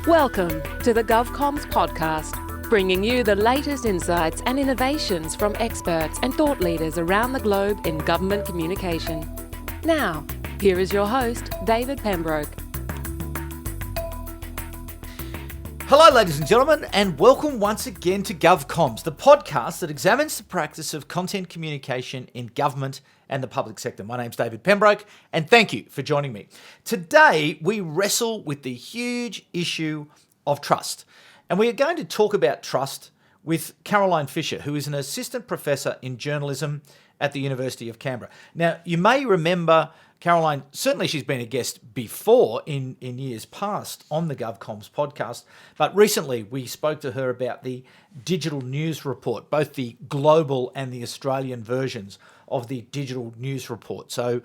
Welcome to the GovComms podcast, bringing you the latest insights and innovations from experts and thought leaders around the globe in government communication. Now, here is your host, David Pembroke. Hello, ladies and gentlemen, and welcome once again to GovComms, the podcast that examines the practice of content communication in government and the public sector. My name's David Pembroke, and thank you for joining me. Today, we wrestle with the huge issue of trust, and we are going to talk about trust with Caroline Fisher, who is an assistant professor in journalism at the University of Canberra. Now, you may remember Caroline, certainly she's been a guest before in years past on the GovComms podcast, but recently we spoke to her about the digital news report, both the global and the Australian versions of the digital news report. So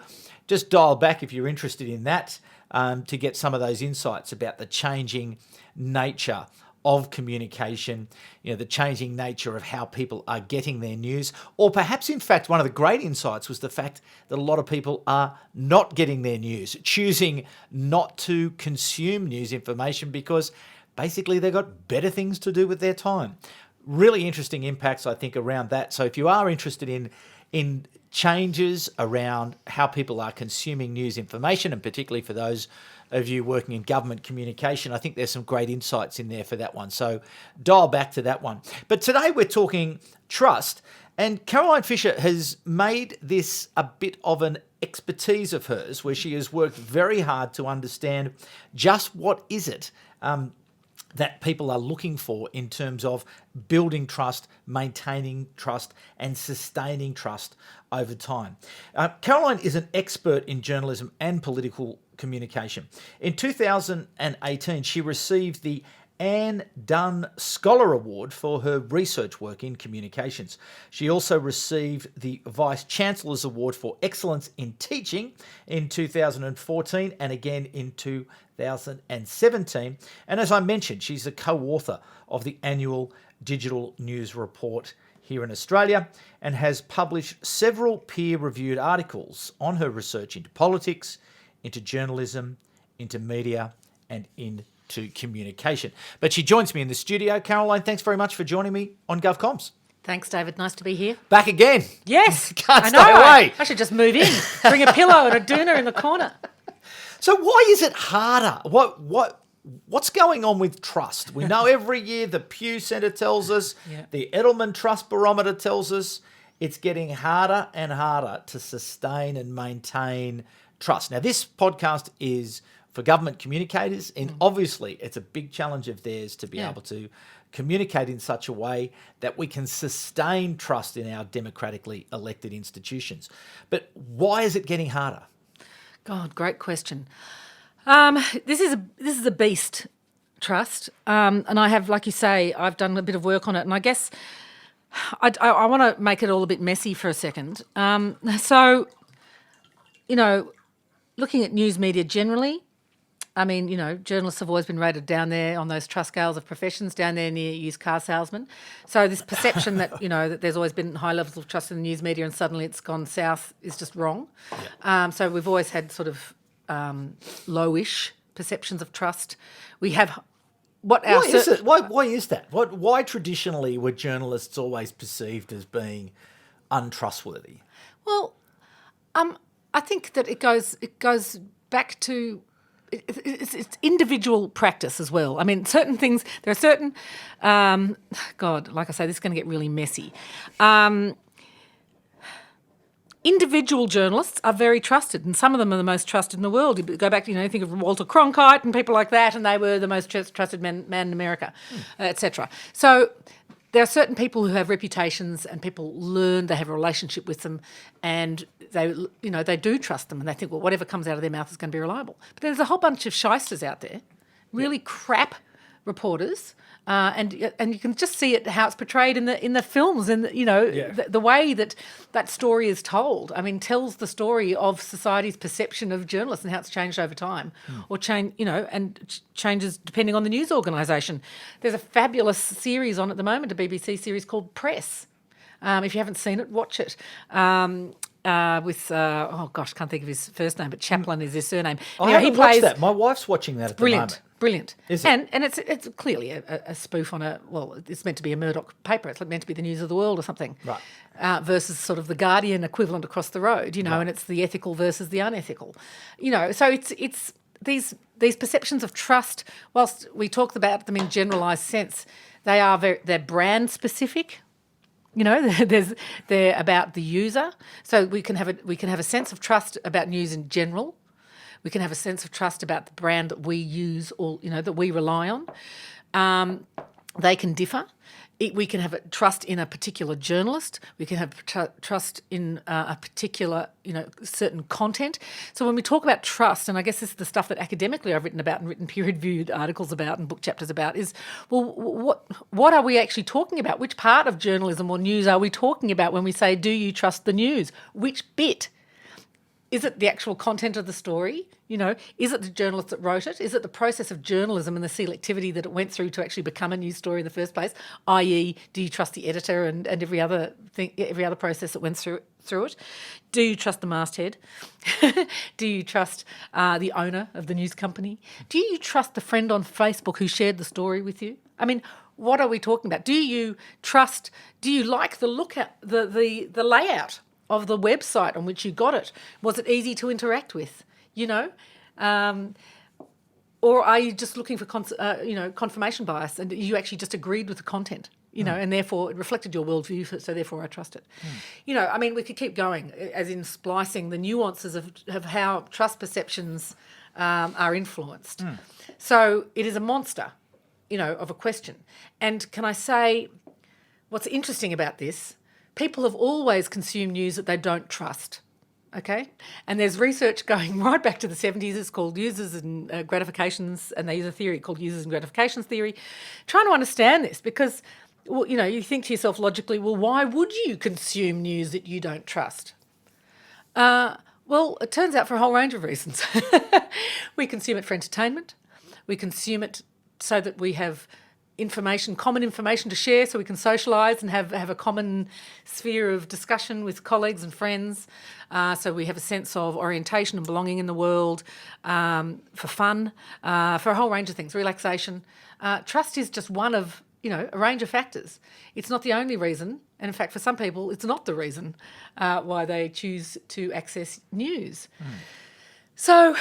just dial back if you're interested in that to get some of those insights about the changing nature of communication, the changing nature of how people are getting their news, or perhaps, in fact, one of the great insights was the fact that a lot of people are not getting their news, choosing not to consume news information because basically they've got better things to do with their time. Really interesting impacts, I think, around that. So if you are interested in changes around how people are consuming news information, and particularly for those of you working in government communication, I think there's some great insights in there for that one. So dial back to that one. But today we're talking trust, and Caroline Fisher has made this a bit of an expertise of hers, where she has worked very hard to understand just what is it that people are looking for in terms of building trust, maintaining trust, and sustaining trust over time. Caroline is an expert in journalism and political communication. In 2018, she received the Anne Dunn Scholar Award for her research work in communications. She also received the Vice Chancellor's Award for Excellence in Teaching in 2014 and again in 2017. And as I mentioned, she's a co-author of the annual Digital News Report here in Australia and has published several peer-reviewed articles on her research into politics, into journalism, into media, and into communication. But she joins me in the studio. Caroline, thanks very much for joining me on GovComms. Thanks, David. Nice to be here. Back again. Yes. Can't I stay know. away. I should just move in, bring a pillow and a doona in the corner. So why is it harder? What's going on with trust? We know every year the Pew Centre tells us, the Edelman Trust Barometer tells us, it's getting harder and harder to sustain and maintain trust. Now, this podcast is for government communicators, and obviously it's a big challenge of theirs to be able to communicate in such a way that we can sustain trust in our democratically elected institutions. But why is it getting harder? God, great question. This is a beast, trust, and I have, like you say, I've done a bit of work on it, and I guess I want to make it all a bit messy for a second. Looking at news media generally, I mean, journalists have always been rated down there on those trust scales of professions, down there near used car salesmen. So this perception that, that there's always been high levels of trust in the news media and suddenly it's gone south is just wrong. Yeah. So we've always had sort of lowish perceptions of trust. We have Why is that? Why traditionally were journalists always perceived as being untrustworthy? Well, I think that it goes back to it's individual practice as well. I mean, certain things, there are certain, like I say, this is going to get really messy. Individual journalists are very trusted, and some of them are the most trusted in the world. You go back, think of Walter Cronkite and people like that, and they were the most trusted man in America, etc. So there are certain people who have reputations, and people learn, they have a relationship with them, and they do trust them, and they think, well, whatever comes out of their mouth is going to be reliable. But there's a whole bunch of shysters out there, really crap reporters, and you can just see it how it's portrayed in the films, and the way that story is told. I mean, tells the story of society's perception of journalists and how it's changed over time, or changes depending on the news organisation. There's a fabulous series on at the moment, a BBC series called Press. If you haven't seen it, watch it. can't think of his first name, but Chaplin is his surname. I haven't watched that. My wife's watching that at the moment. Brilliant. Is it? And it's clearly a spoof on it's meant to be a Murdoch paper. It's meant to be the News of the World or something. Right. Versus sort of the Guardian equivalent across the road, and it's the ethical versus the unethical. So it's these perceptions of trust, whilst we talk about them in generalised sense, they're brand specific. They're about the user. So we can have a sense of trust about news in general. We can have a sense of trust about the brand that we use or that we rely on. They can differ. We can have a trust in a particular journalist. We can have trust in a particular, certain content. So when we talk about trust, and I guess this is the stuff that academically I've written about and written peer-reviewed articles about and book chapters about, is, what are we actually talking about? Which part of journalism or news are we talking about when we say, do you trust the news? Which bit? Is it the actual content of the story? Is it the journalist that wrote it? Is it the process of journalism and the selectivity that it went through to actually become a news story in the first place? I.e., do you trust the editor and every other thing, every other process that went through it? Do you trust the masthead? Do you trust the owner of the news company? Do you trust the friend on Facebook who shared the story with you? I mean, what are we talking about? Do you like the look at the layout of the website on which you got it? Was it easy to interact with? Or are you just looking for confirmation bias, and you actually just agreed with the content, and therefore it reflected your worldview, so therefore I trust it. We could keep going, as in splicing the nuances of how trust perceptions are influenced. So it is a monster, of a question. And can I say, what's interesting about this? People have always consumed news that they don't trust, okay? And there's research going right back to the 70s. It's called Users and Gratifications, and they use a theory called Users and Gratifications theory, trying to understand this because, you think to yourself logically, well, why would you consume news that you don't trust? Well, it turns out for a whole range of reasons. We consume it for entertainment. We consume it so that we have common information to share, so we can socialise and have a common sphere of discussion with colleagues and friends. So we have a sense of orientation and belonging in the world, for fun, for a whole range of things, relaxation. Trust is just one of, a range of factors. It's not the only reason, and in fact, for some people, it's not the reason why they choose to access news. So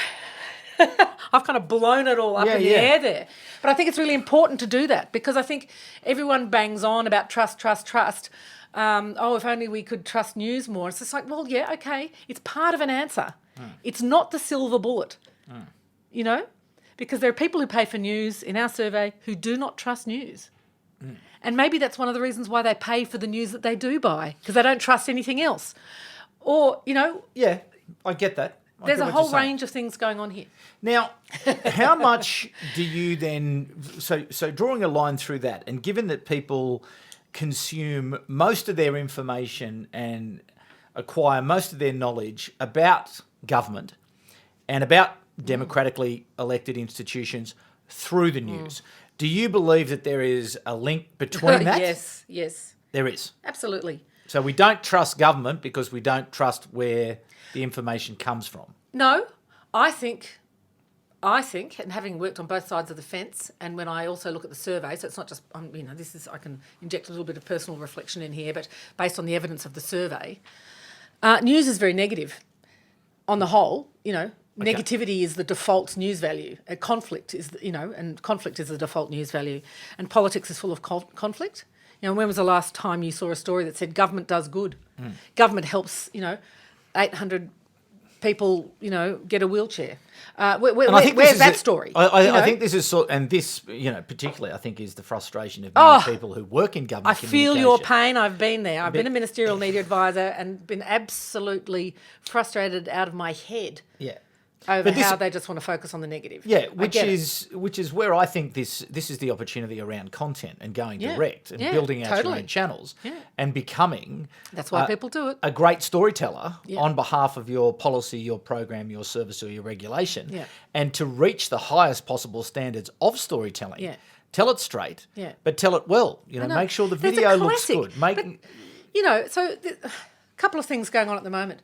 I've kind of blown it all up in the air there. But I think it's really important to do that because I think everyone bangs on about trust. If only we could trust news more. It's just like, well, yeah, okay. It's part of an answer. It's not the silver bullet, because there are people who pay for news in our survey who do not trust news. And maybe that's one of the reasons why they pay for the news that they do buy, because they don't trust anything else. Or, Yeah, I get that. There's a whole range of things going on here. Now, how much do you then... So drawing a line through that, and given that people consume most of their information and acquire most of their knowledge about government and about democratically elected institutions through the news, do you believe that there is a link between that? Yes. There is? Absolutely. So we don't trust government because we don't trust where the information comes from. No, I think, and having worked on both sides of the fence, and when I also look at the survey, so it's not just, I can inject a little bit of personal reflection in here, but based on the evidence of the survey, news is very negative on the whole, Negativity is the default news value. Conflict is, and conflict is the default news value. And politics is full of conflict. When was the last time you saw a story that said government does good? Government helps, 800 people, get a wheelchair. Where's that story? I think this is and this, particularly, I think is the frustration of many people who work in government I feel your pain. I've been there. I've been a ministerial media advisor and been absolutely frustrated out of my head. Yeah. Over how they just want to focus on the negative. Yeah, which is where I think this is the opportunity around content and going direct and building out your own channels and becoming... That's why people do it. A great storyteller on behalf of your policy, your program, your service or your regulation and to reach the highest possible standards of storytelling. Yeah. Tell it straight, but tell it well. Make sure the video looks good. couple of things going on at the moment.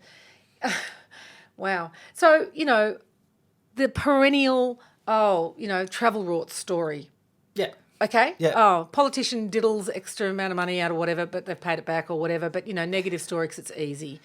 Wow. So, the perennial, travel rorts story. Yeah. Okay? Yeah. Oh, politician diddles extra amount of money out or whatever, but they've paid it back or whatever. But, negative story because it's easy.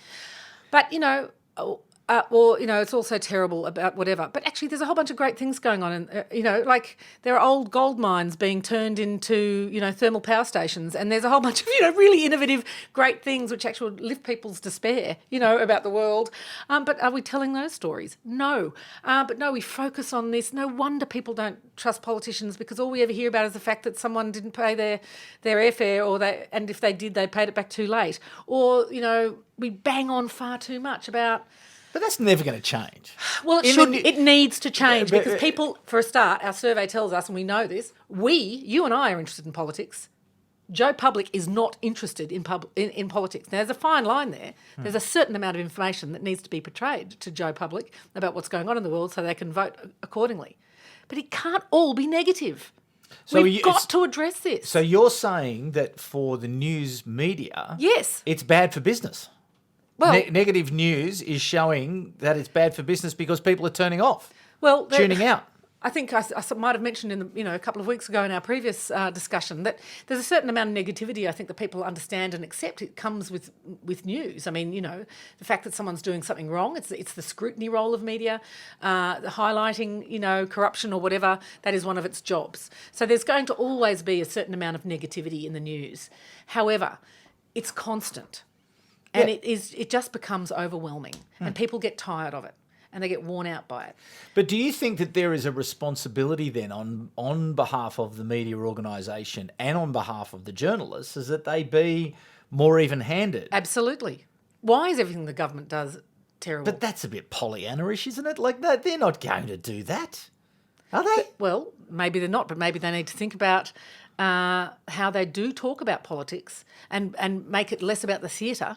But, it's also terrible about whatever. But actually, there's a whole bunch of great things going on. And, like there are old gold mines being turned into, thermal power stations. And there's a whole bunch of, really innovative, great things which actually lift people's despair, about the world. But are we telling those stories? No. But no, we focus on this. No wonder people don't trust politicians because all we ever hear about is the fact that someone didn't pay their airfare and if they did, they paid it back too late. Or, we bang on far too much about... But that's never going to change. Well, it needs to change because people, for a start, our survey tells us, and we know this, you and I are interested in politics. Joe Public is not interested in politics. Now, there's a fine line there. There's a certain amount of information that needs to be portrayed to Joe Public about what's going on in the world so they can vote accordingly. But it can't all be negative. So we've got to address this. So you're saying that for the news media, yes, it's bad for business? Well, negative news is showing that it's bad for business because people are turning off, tuning out. I think I might have mentioned a couple of weeks ago in our previous discussion that there's a certain amount of negativity I think that people understand and accept. It comes with news. I mean, the fact that someone's doing something wrong, it's the scrutiny role of media, the highlighting, corruption or whatever, that is one of its jobs. So there's going to always be a certain amount of negativity in the news. However, it's constant. And it just becomes overwhelming and people get tired of it and they get worn out by it. But do you think that there is a responsibility then on behalf of the media organisation and on behalf of the journalists is that they be more even-handed? Absolutely. Why is everything the government does terrible? But that's a bit Pollyanna-ish, isn't it? Like, they're not going to do that, are they? Well, maybe they're not, but maybe they need to think about how they do talk about politics and make it less about the theatre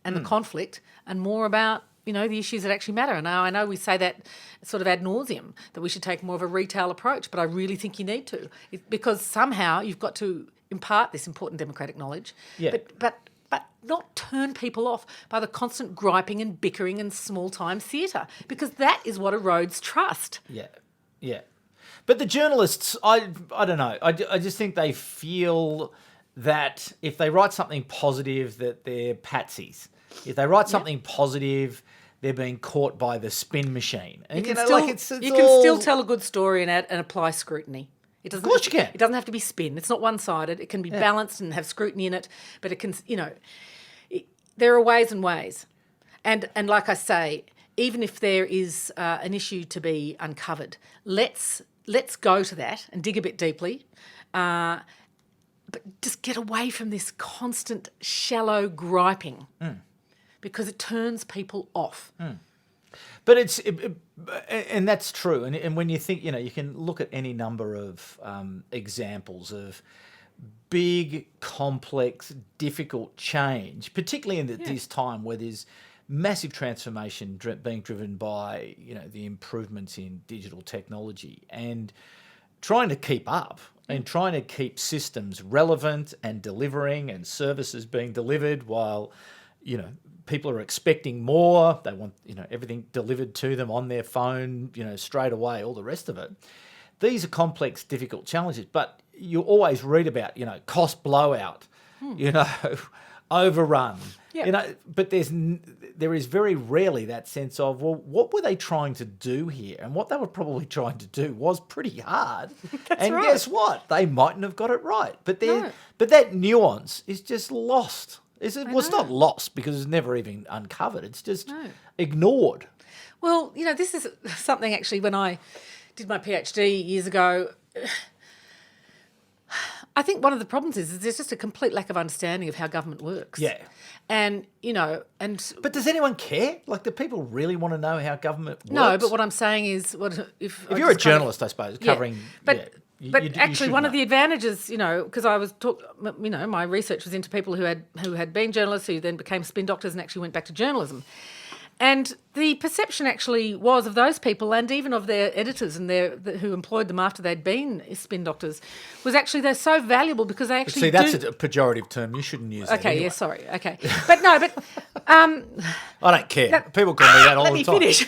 and the conflict and more about, the issues that actually matter. And I know we say that sort of ad nauseum, that we should take more of a retail approach, but I really think you need to because somehow you've got to impart this important democratic knowledge, but not turn people off by the constant griping and bickering and small-time theatre because that is what erodes trust. Yeah. But the journalists, I don't know, I just think they feel that if they write something positive that they're patsies. If they write something positive, they're being caught by the spin machine. And you can still tell a good story and apply scrutiny. Of course you can. It doesn't have to be spin. It's not one-sided. It can be balanced and have scrutiny in it, but it can, there are ways and ways. And like I say, even if there is an issue to be uncovered, let's go to that and dig a bit deeply. But just get away from this constant shallow griping because it turns people off. But and that's true. And when you think, you can look at any number of examples of big, complex, difficult change, particularly in this time where there's massive transformation being driven by, the improvements in digital technology and trying to keep up and trying to keep systems relevant and delivering and services being delivered while, people are expecting more. They want, everything delivered to them on their phone, straight away, all the rest of it. These are complex, difficult challenges, but you always read about, cost blowout, overrun, but there is very rarely that sense of, well, what were they trying to do here? And what they were probably trying to do was pretty hard. And right. Guess what? They mightn't have got it right. But that nuance is just lost. It's not lost because it's never even uncovered. It's just ignored. Well, this is something actually when I did my PhD years ago, I think one of the problems is there's just a complete lack of understanding of how government works. Yeah. And, But does anyone care? Like, do people really want to know how government works? No, but what I'm saying is... If you're a journalist, I suppose, covering... But actually, one of the advantages, because I was my research was into people who had been journalists, who then became spin doctors and actually went back to journalism. And the perception actually was of those people, and even of their editors and who employed them after they'd been spin doctors, was actually they're so valuable because they actually that's a pejorative term. You shouldn't use that. Okay, anyway. yeah, sorry. Okay. But I don't care. People call me that all the time. Let me finish.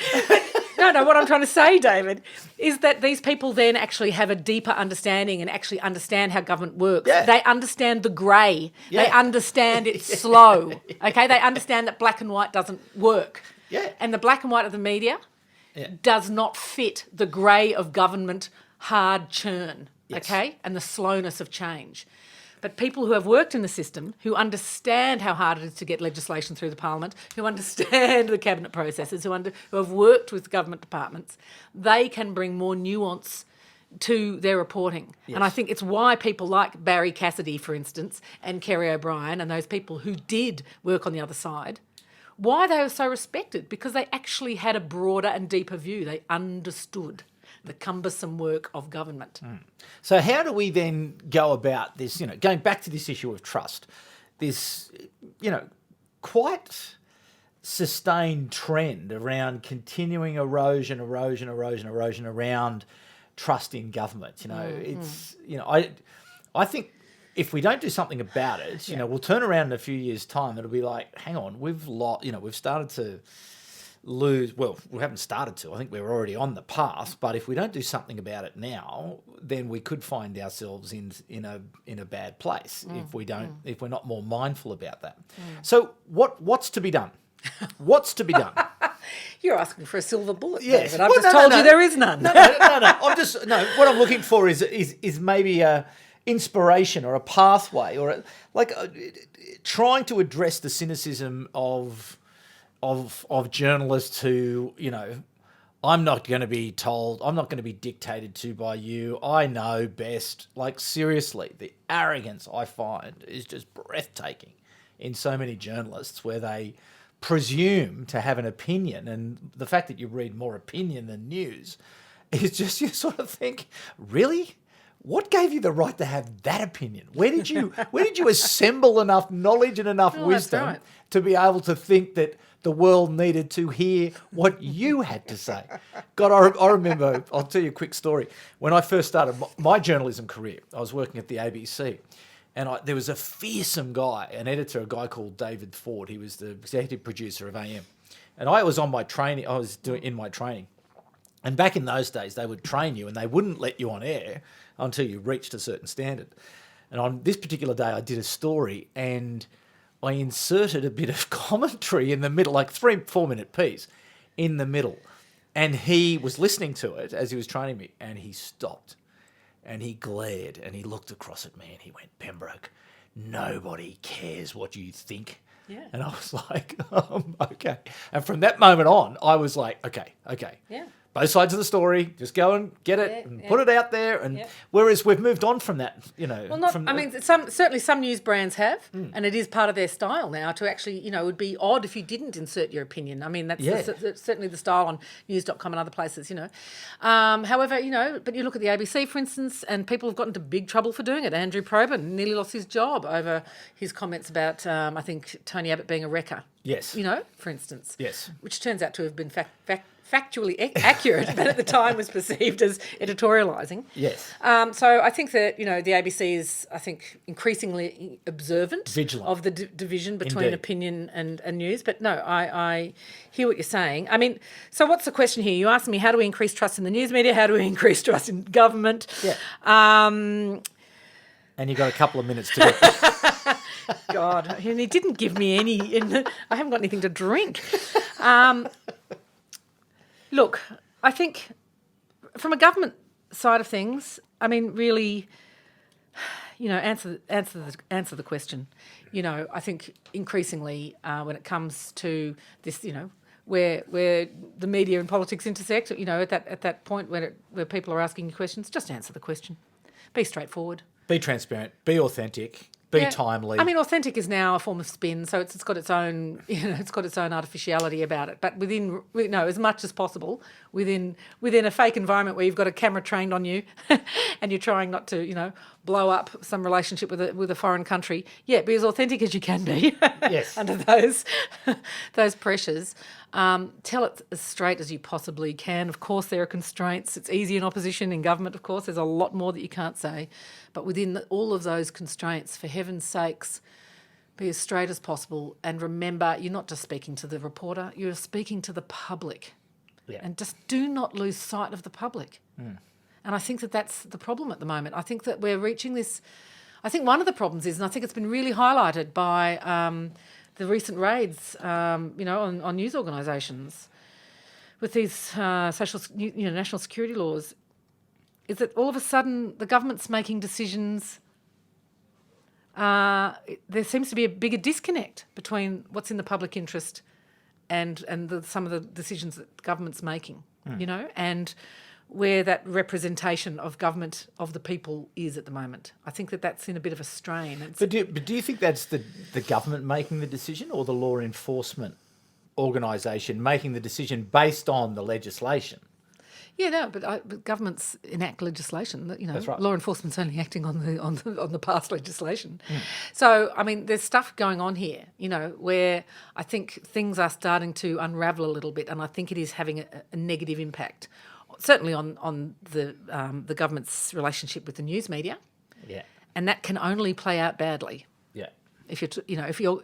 No, what I'm trying to say, David, is that these people then actually have a deeper understanding and actually understand how government works. Yeah. They understand the grey. Yeah. They understand it's slow. Okay, they understand that black and white doesn't work. Yeah. And the black and white of the media does not fit the grey of government hard churn, okay, and the slowness of change. But people who have worked in the system, who understand how hard it is to get legislation through the parliament, who understand the cabinet processes, who have worked with government departments, they can bring more nuance to their reporting. Yes. And I think it's why people like Barry Cassidy, for instance, and Kerry O'Brien and those people who did work on the other side, why they were so respected, because they actually had a broader and deeper view. They understood the cumbersome work of government. So how do we then go about this, going back to this issue of trust, this, quite sustained trend around continuing erosion around trust in government. It's, I think if we don't do something about it, we'll turn around in a few years' time, it'll be like, hang on, we've started to lose. Well, we haven't started to. I think we're already on the path. But if we don't do something about it now, then we could find ourselves in a bad place if we're not more mindful about that. So what's to be done? What's to be done? You're asking for a silver bullet, yes. David. I've just told you there is none. No. What I'm looking for is maybe a inspiration or a pathway or trying to address the cynicism of journalists who, I'm not going to be told, I'm not going to be dictated to by you, I know best. Like, seriously, the arrogance I find is just breathtaking in so many journalists, where they presume to have an opinion, and the fact that you read more opinion than news is just, you sort of think, really? What gave you the right to have that opinion? Where did you assemble enough knowledge and enough wisdom to be able to think that the world needed to hear what you had to say? God, I remember, I'll tell you a quick story. When I first started my journalism career, I was working at the ABC, and there was a fearsome guy, an editor, a guy called David Ford. He was the executive producer of AM. And I was in my training. And back in those days, they would train you and they wouldn't let you on air until you reached a certain standard. And on this particular day, I did a story and I inserted a bit of commentary in the middle, like 3-4 minute piece in the middle. And he was listening to it as he was training me, and he stopped and he glared and he looked across at me and he went, "Pembroke, nobody cares what you think." Yeah. And I was like, okay. And from that moment on, I was like, okay. Yeah. Both sides of the story, just go and get it and put it out there. And whereas we've moved on from that, Well, certainly some news brands have, and it is part of their style now to actually, it would be odd if you didn't insert your opinion. I mean, that's certainly the style on news.com and other places, However, but you look at the ABC, for instance, and people have gotten into big trouble for doing it. Andrew Probyn nearly lost his job over his comments about, I think, Tony Abbott being a wrecker. Yes. For instance. Yes. Which turns out to have been factually accurate, but at the time was perceived as editorialising. Yes. So I think that, the ABC is, I think, increasingly observant. Vigilant. Of the division between Indeed. opinion and news. But no, I hear what you're saying. I mean, so what's the question here? You asked me, how do we increase trust in the news media? How do we increase trust in government? Yeah. And you've got a couple of minutes to go. God, and he didn't give me any. I haven't got anything to drink. Look, I think from a government side of things, I mean, really, answer the question. I think increasingly when it comes to this, where the media and politics intersect, at that point where people are asking you questions, just answer the question. Be straightforward. Be transparent. Be authentic. Be timely. I mean, authentic is now a form of spin, so it's got its own, it's got its own artificiality about it. But within, as much as possible, within a fake environment where you've got a camera trained on you, and you're trying not to, blow up some relationship with a foreign country. Yeah, be as authentic as you can be. Yes. Under those pressures. Tell it as straight as you possibly can. Of course, there are constraints. It's easy in opposition. In government, of course, there's a lot more that you can't say. But within all of those constraints, for heaven's sakes, be as straight as possible. And remember, you're not just speaking to the reporter, you're speaking to the public. Yeah. And just do not lose sight of the public. And I think that that's the problem at the moment. I think that we're reaching this... I think one of the problems is, and I think it's been really highlighted by the recent raids, on news organisations with these national security laws, is that all of a sudden the government's making decisions. There seems to be a bigger disconnect between what's in the public interest and some of the decisions that the government's making, and where that representation of government of the people is at the moment. I think that that's in a bit of a strain. But do you think that's the government making the decision, or the law enforcement organisation making the decision based on the legislation? Yeah, no, but governments enact legislation. That's right. Law enforcement's only acting on the past legislation. So, I mean, there's stuff going on here, where I think things are starting to unravel a little bit, and I think it is having a negative impact, certainly on the government's relationship with the news media. Yeah. And that can only play out badly. Yeah. If you're,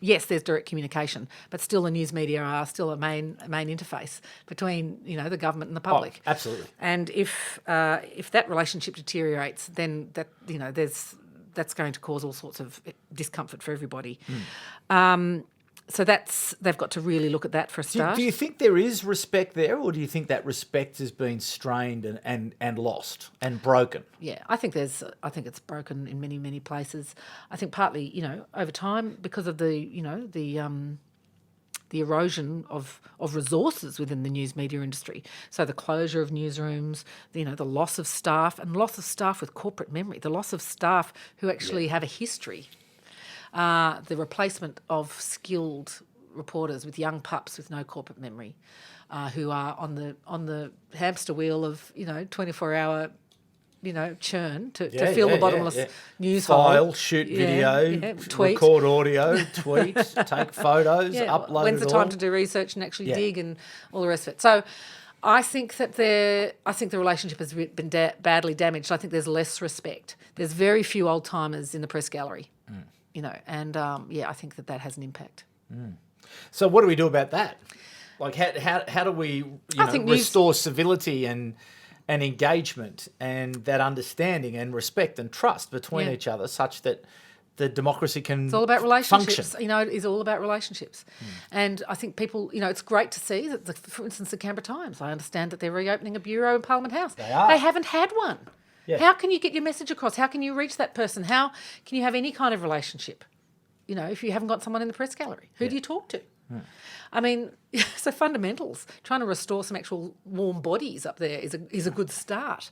yes, there's direct communication, but still the news media are still a main interface between, the government and the public. Oh, absolutely. And if that relationship deteriorates, then that's going to cause all sorts of discomfort for everybody. So they've got to really look at that for a start. Do you think there is respect there, or do you think that respect has been strained and lost and broken? Yeah, I think it's broken in many, many places. I think partly, over time, because of the erosion of resources within the news media industry. So the closure of newsrooms, the loss of staff, and loss of staff with corporate memory, the loss of staff who actually have a history. The replacement of skilled reporters with young pups with no corporate memory, who are on the hamster wheel of 24-hour churn to fill the bottomless news File, hole. shoot video, tweet. record audio, tweet, take photos, upload When's it the all? time to do research and actually dig and all the rest of it? So I think that the relationship has been badly damaged. I think there's less respect. There's very few old timers in the press gallery. And I think that has an impact. So what do we do about that? Like, how do we restore civility and engagement and that understanding and respect and trust between each other, such that the democracy can It's all about relationships. function? It is all about relationships. And I think people, it's great to see that, for instance, the Canberra Times, I understand that they're reopening a bureau in Parliament House. They are. They haven't had one. Yeah. How can you get your message across? How can you reach that person? How can you have any kind of relationship, if you haven't got someone in the press gallery? Who do you talk to? I mean, so fundamentals, trying to restore some actual warm bodies up there is a good start.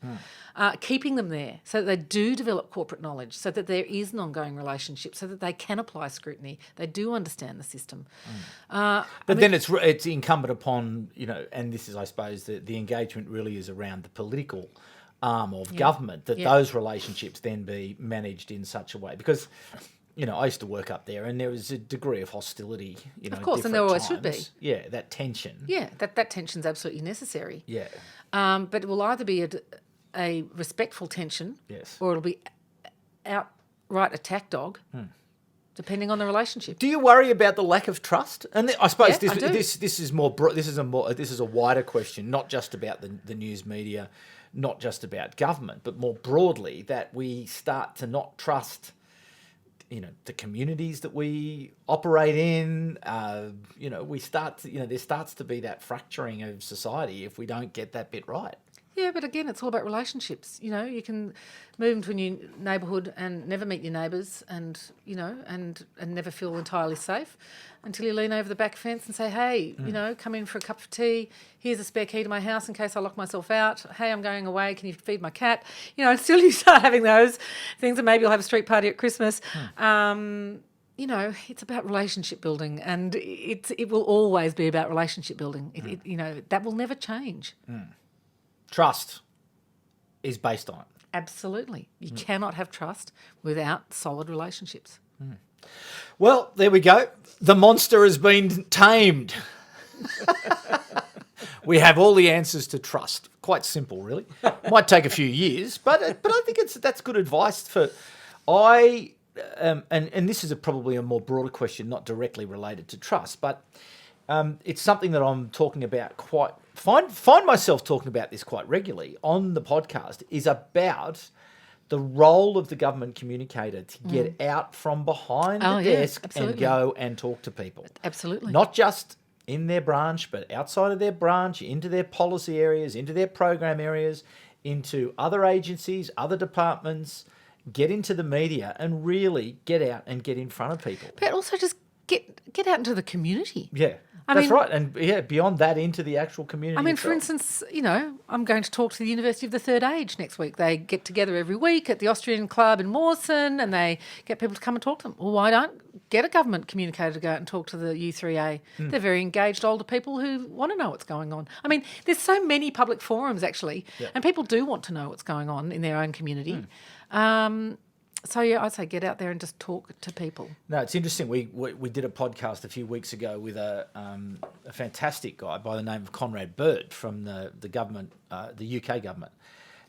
Keeping them there so that they do develop corporate knowledge, so that there is an ongoing relationship, so that they can apply scrutiny, they do understand the system. Then it's incumbent upon, and this is, I suppose, the engagement really is around the political arm of government, that those relationships then be managed in such a way. Because, I used to work up there, and there was a degree of hostility, of course, and there always should be. Yeah, that tension. Yeah, that tension's absolutely necessary. Yeah. But it will either be a respectful tension, or it'll be outright attack dog, depending on the relationship. Do you worry about the lack of trust? And I suppose I do. this is a wider question, not just about the news media, not just about government, but more broadly, that we start to not trust, the communities that we operate in. We start to, there starts to be that fracturing of society if we don't get that bit right. Yeah, but again, it's all about relationships. You can move into a new neighbourhood and never meet your neighbours, and and never feel entirely safe until you lean over the back fence and say, "Hey, come in for a cup of tea. Here's a spare key to my house in case I lock myself out. Hey, I'm going away. Can you feed my cat?" Until you start having those things, and maybe you'll have a street party at Christmas. It's about relationship building, and it will always be about relationship building. That will never change. Trust is based on it. Absolutely. You cannot have trust without solid relationships. Well, there we go. The monster has been tamed. We have all the answers to trust. Quite simple, really. Might take a few years, but I think that's good advice for. And this is probably a more broader question, not directly related to trust, but it's something that I'm talking about find myself talking about this quite regularly on the podcast, is about the role of the government communicator to get out from behind the desk and go and talk to people. Absolutely. Not just in their branch, but outside of their branch, into their policy areas, into their program areas, into other agencies, other departments, get into the media and really get out and get in front of people. But also just get out into the community. Yeah. That's right. And beyond that, into the actual community. I mean, itself. for instance, I'm going to talk to the University of the Third Age next week. They get together every week at the Austrian Club in Mawson and they get people to come and talk to them. Well, why don't get a government communicator to go out and talk to the U3A? They're very engaged older people who want to know what's going on. I mean, there's so many public forums, actually, and people do want to know what's going on in their own community. So, I'd say get out there and just talk to people. No, it's interesting. We did a podcast a few weeks ago with a fantastic guy by the name of Conrad Bird from the government, the UK government.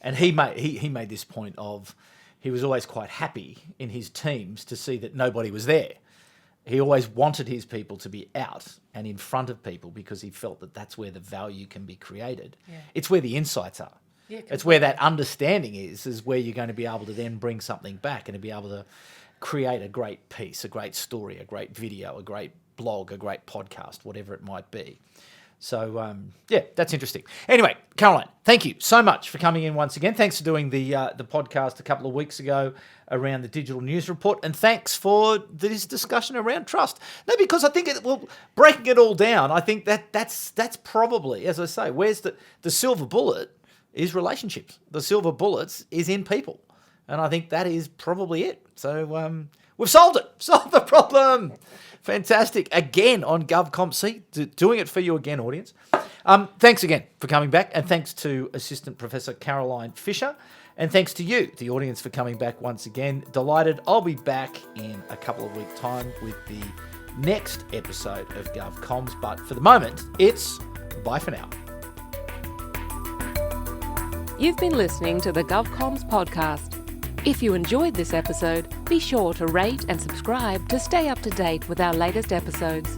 And he made this point of he was always quite happy in his teams to see that nobody was there. He always wanted his people to be out and in front of people because he felt that that's where the value can be created. Yeah. It's where the insights are. Yeah, it's where that understanding is where you're going to be able to then bring something back and to be able to create a great piece, a great story, a great video, a great blog, a great podcast, whatever it might be. So, that's interesting. Anyway, Caroline, thank you so much for coming in once again. Thanks for doing the podcast a couple of weeks ago around the digital news report, and thanks for this discussion around trust. No, because I think breaking it all down, I think that's probably, as I say, where's the silver bullet is relationships. The silver bullets is in people. And I think that is probably it. So we've solved it. Solved the problem. Fantastic. Again on GovComms. See, doing it for you again, audience. Thanks again for coming back. And thanks to Assistant Professor Caroline Fisher. And thanks to you, the audience, for coming back once again. Delighted. I'll be back in a couple of weeks' time with the next episode of GovComms. But for the moment, it's bye for now. You've been listening to the GovComms podcast. If you enjoyed this episode, be sure to rate and subscribe to stay up to date with our latest episodes.